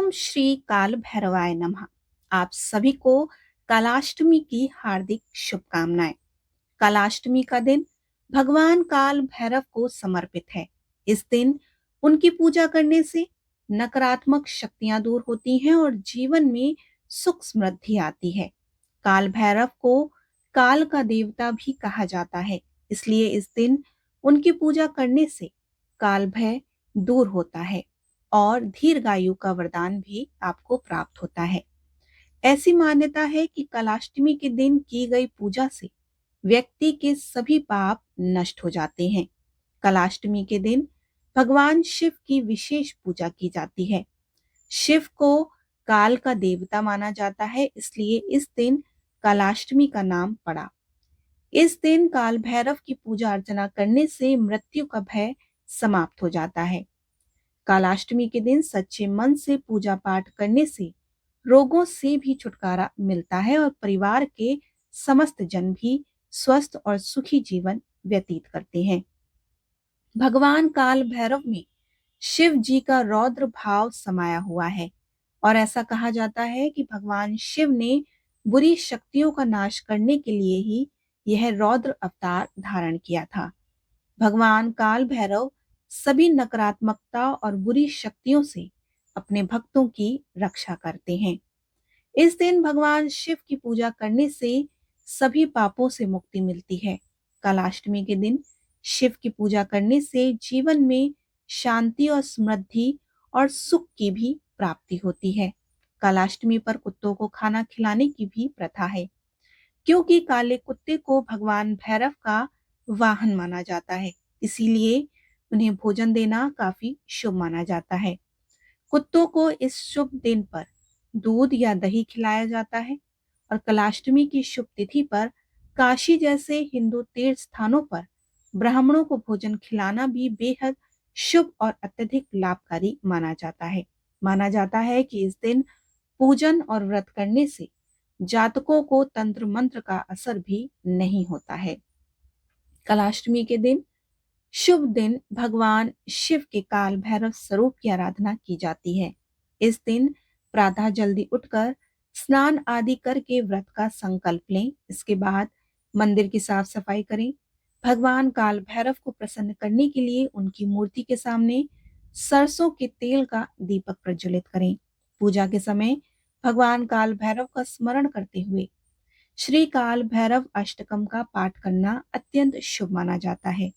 ओम श्री काल भैरवाय नमः। आप सभी को कालाष्टमी की हार्दिक शुभकामनाएं। कालाष्टमी का दिन भगवान काल भैरव को समर्पित है। इस दिन उनकी पूजा करने से नकारात्मक शक्तियां दूर होती हैं और जीवन में सुख समृद्धि आती है। काल भैरव को काल का देवता भी कहा जाता है, इसलिए इस दिन उनकी पूजा करने से काल भय दूर होता है और दीर्घायु का वरदान भी आपको प्राप्त होता है। ऐसी मान्यता है कि कालाष्टमी के दिन की गई पूजा से व्यक्ति के सभी पाप नष्ट हो जाते हैं। कालाष्टमी के दिन भगवान शिव की विशेष पूजा की जाती है। शिव को काल का देवता माना जाता है, इसलिए इस दिन कालाष्टमी का नाम पड़ा। इस दिन काल भैरव की पूजा अर्चना करने से मृत्यु का भय समाप्त हो जाता है। कालाष्टमी के दिन सच्चे मन से पूजा पाठ करने से रोगों से भी छुटकारा मिलता है और परिवार के समस्त जन भी स्वस्थ और सुखी जीवन व्यतीत करते हैं। भगवान काल भैरव में शिव जी का रौद्र भाव समाया हुआ है और ऐसा कहा जाता है कि भगवान शिव ने बुरी शक्तियों का नाश करने के लिए ही यह रौद्र अवतार धारण किया था। भगवान काल भैरव सभी नकारात्मकता और बुरी शक्तियों से अपने भक्तों की रक्षा करते हैं। इस दिन भगवान शिव की पूजा करने से सभी पापों से मुक्ति मिलती है। कालाष्टमी के दिन शिव की पूजा करने से जीवन में शांति और समृद्धि और सुख की भी प्राप्ति होती है। कालाष्टमी पर कुत्तों को खाना खिलाने की भी प्रथा है, क्योंकि काले कुत्ते को भगवान भैरव का वाहन माना जाता है, इसीलिए उन्हें भोजन देना काफी शुभ माना जाता है। कुत्तों को इस शुभ दिन पर दूध या दही खिलाया जाता है और कालाष्टमी की शुभ तिथि पर काशी जैसे हिंदू तीर्थ स्थानों पर ब्राह्मणों को भोजन खिलाना भी बेहद शुभ और अत्यधिक लाभकारी माना जाता है। माना जाता है कि इस दिन पूजन और व्रत करने से जातकों को तंत्र मंत्र का असर भी नहीं होता है। कालाष्टमी के दिन शुभ दिन भगवान शिव के काल भैरव स्वरूप की आराधना की जाती है। इस दिन प्रातः जल्दी उठकर स्नान आदि करके व्रत का संकल्प लें। इसके बाद मंदिर की साफ सफाई करें। भगवान काल भैरव को प्रसन्न करने के लिए उनकी मूर्ति के सामने सरसों के तेल का दीपक प्रज्वलित करें। पूजा के समय भगवान काल भैरव का स्मरण करते हुए श्री काल भैरव अष्टकम का पाठ करना अत्यंत शुभ माना जाता है।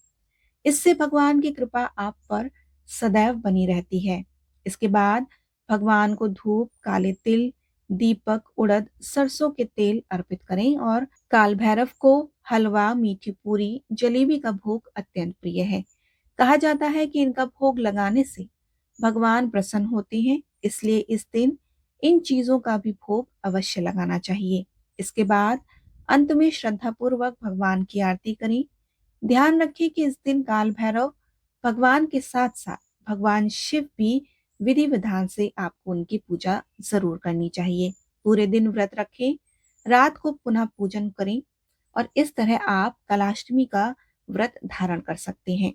इससे भगवान की कृपा आप पर सदैव बनी रहती है। इसके बाद भगवान को धूप, काले तिल, दीपक, उड़द, सरसों के तेल अर्पित करें और काल भैरव को हलवा, मीठी पूरी, जलेबी का भोग अत्यंत प्रिय है। कहा जाता है कि इनका भोग लगाने से भगवान प्रसन्न होते हैं, इसलिए इस दिन इन चीजों का भी भोग अवश्य लगाना चाहिए। इसके बाद अंत में श्रद्धा पूर्वक भगवान की आरती करें। ध्यान रखें कि इस दिन काल भैरव भगवान के साथ साथ भगवान शिव भी विधि विधान से आपको उनकी पूजा जरूर करनी चाहिए। पूरे दिन व्रत रखें, रात को पुनः पूजन करें और इस तरह आप कालाष्टमी का व्रत धारण कर सकते हैं।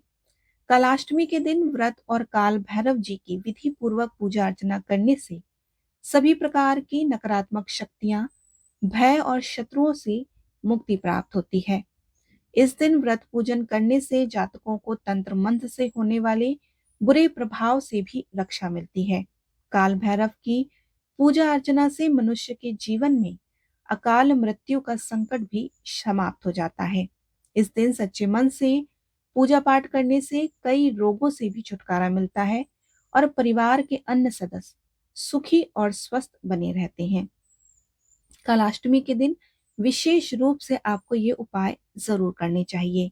कालाष्टमी के दिन व्रत और काल भैरव जी की विधि पूर्वक पूजा अर्चना करने से सभी प्रकार की नकारात्मक शक्तियां, भय और शत्रुओं से मुक्ति प्राप्त होती है। इस दिन व्रत पूजन करने से जातकों को तंत्र मंत्र से होने वाले बुरे प्रभाव से भी रक्षा मिलती है। काल भैरव की पूजा अर्चना से मनुष्य के जीवन में अकाल मृत्यु का संकट भी समाप्त हो जाता है। इस दिन सच्चे मन से पूजा पाठ करने से कई रोगों से भी छुटकारा मिलता है और परिवार के अन्य सदस्य सुखी और स्वस्थ बने रहते हैं। कालाष्टमी के दिन विशेष रूप से आपको ये उपाय जरूर करने चाहिए।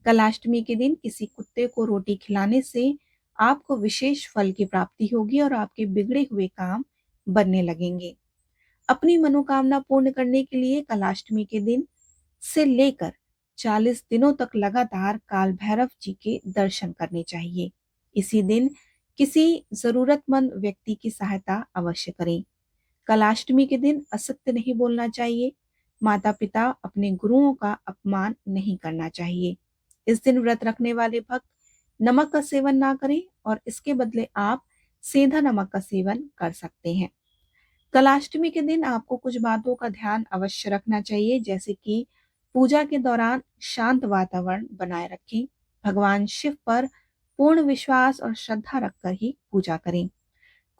कालाष्टमी के दिन किसी कुत्ते को रोटी खिलाने से आपको विशेष फल की प्राप्ति होगी और आपके बिगड़े हुए काम बनने लगेंगे। अपनी मनोकामना पूर्ण करने के लिए कालाष्टमी के दिन से लेकर 40 दिनों तक लगातार काल भैरव जी के दर्शन करने चाहिए। इसी दिन किसी जरूरतमंद व्यक्ति की सहायता अवश्य करें। कालाष्टमी के दिन असत्य नहीं बोलना चाहिए। माता पिता अपने गुरुओं का अपमान नहीं करना चाहिए। इस दिन व्रत रखने वाले भक्त नमक का सेवन ना करें और इसके बदले आप सेंधा नमक का सेवन कर सकते हैं। कलाष्टमी के दिन आपको कुछ बातों का ध्यान अवश्य रखना चाहिए, जैसे कि पूजा के दौरान शांत वातावरण बनाए रखें। भगवान शिव पर पूर्ण विश्वास और श्रद्धा रखकर ही पूजा करें।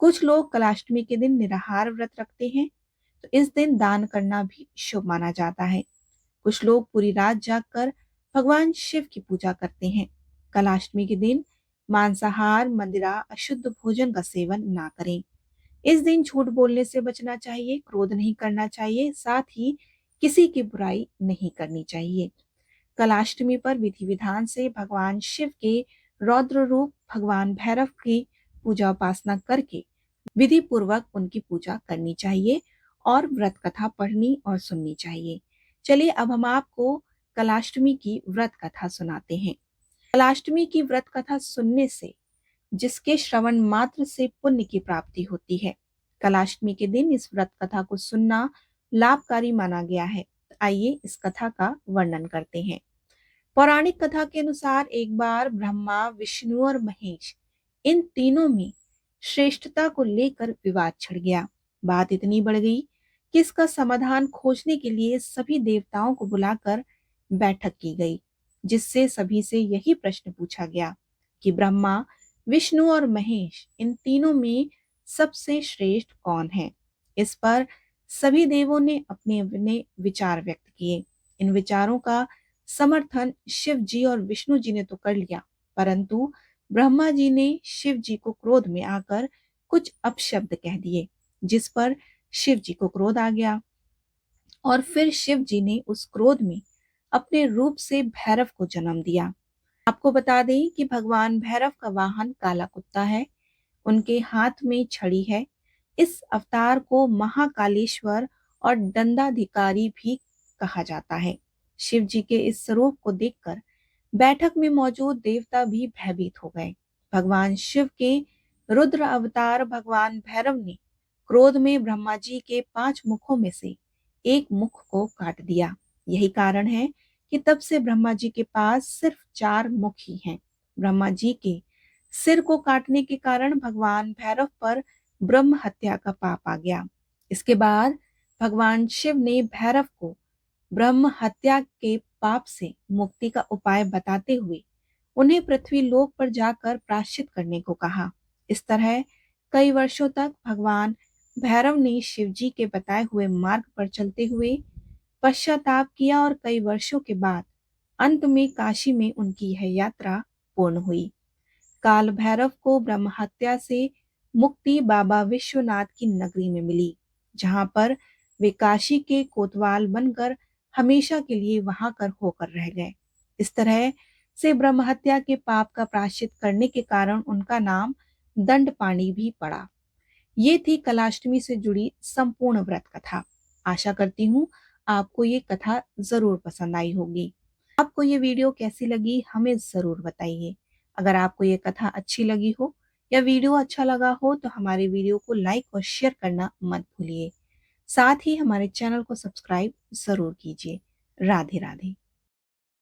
कुछ लोग कलाष्टमी के दिन निराहार व्रत रखते हैं, तो इस दिन दान करना भी शुभ माना जाता है। कुछ लोग पूरी रात जागकर भगवान शिव की पूजा करते हैं। कलाष्टमी के दिन मांसाहार, मदिरा, अशुद्ध भोजन का सेवन ना करें। इस दिन झूठ बोलने से बचना चाहिए, क्रोध नहीं करना चाहिए, साथ ही किसी की बुराई नहीं करनी चाहिए। कलाष्टमी पर विधि विधान से भगवान शिव के रौद्र रूप भगवान भैरव की पूजा उपासना करके विधि पूर्वक उनकी पूजा करनी चाहिए और व्रत कथा पढ़नी और सुननी चाहिए। चलिए अब हम आपको कलाष्टमी की व्रत कथा सुनाते हैं। कलाष्टमी की व्रत कथा सुनने से जिसके श्रवण मात्र से पुण्य की प्राप्ति होती है। कलाष्टमी के दिन इस व्रत कथा को सुनना लाभकारी माना गया है। आइए इस कथा का वर्णन करते हैं। पौराणिक कथा के अनुसार एक बार ब्रह्मा, विष्णु और महेश इन तीनों में श्रेष्ठता को लेकर विवाद छिड़ गया। बात इतनी बढ़ गई कि इसका समाधान खोजने के लिए सभी देवताओं को बुलाकर बैठक की गई, जिससे सभी से यही प्रश्न पूछा गया कि ब्रह्मा, विष्णु और महेश इन तीनों में सबसे श्रेष्ठ कौन है। इस पर सभी देवों ने अपने अपने विचार व्यक्त किए। इन विचारों का समर्थन शिव जी और विष्णु जी ने तो कर लिया, परंतु ब्रह्मा जी ने शिव जी को क्रोध में आकर कुछ अपशब्द कह दिए, जिस पर शिव जी को क्रोध आ गया और फिर शिव जी ने उस क्रोध में अपने रूप से भैरव को जन्म दिया। आपको बता दें कि भगवान भैरव का वाहन काला कुत्ता है। उनके हाथ में छड़ी है। इस अवतार को महाकालेश्वर और दंडाधिकारी भी कहा जाता है। शिव जी के इस स्वरूप को देखकर बैठक में मौजूद देवता भी भयभीत हो गए। भगवान शिव के रुद्र अवतार भगवान भैरव ने क्रोध में ब्रह्मा जी के 5 मुखों में से एक मुख को काट दिया। यही कारण है कि तब से ब्रह्मा जी के पास सिर्फ 4 मुख ही हैं। ब्रह्मा जी के सिर को काटने के कारण भगवान भैरव पर ब्रह्म हत्या का पाप आ गया। इसके बाद भगवान शिव ने भैरव को ब्रह्म हत्या के पाप से मुक्ति का उपाय बताते हुए उन्हें पृथ्वी लोक पर जाकर प्रायश्चित करने को कहा। इस तरह कई वर्षों तक भगवान भैरव ने शिव जी के बताए हुए मार्ग पर चलते हुए पश्चाताप किया और कई वर्षों के बाद अंत में काशी में उनकी यह यात्रा पूर्ण हुई। काल भैरव को ब्रह्म हत्या से मुक्ति बाबा विश्वनाथ की नगरी में मिली, जहां पर वे काशी के कोतवाल बनकर हमेशा के लिए वहां कर होकर रह गए। इस तरह से ब्रह्म हत्या के पाप का प्रायश्चित करने के कारण उनका नाम दंडपाणि भी पड़ा। ये थी कलाष्टमी से जुड़ी संपूर्ण व्रत कथा। आशा करती हूँ आपको ये कथा जरूर पसंद आई होगी। आपको ये वीडियो कैसी लगी हमें जरूर बताइए। अगर आपको ये कथा अच्छी लगी हो या वीडियो अच्छा लगा हो तो हमारे वीडियो को लाइक और शेयर करना मत भूलिए। साथ ही हमारे चैनल को सब्सक्राइब जरूर कीजिए। राधे राधे।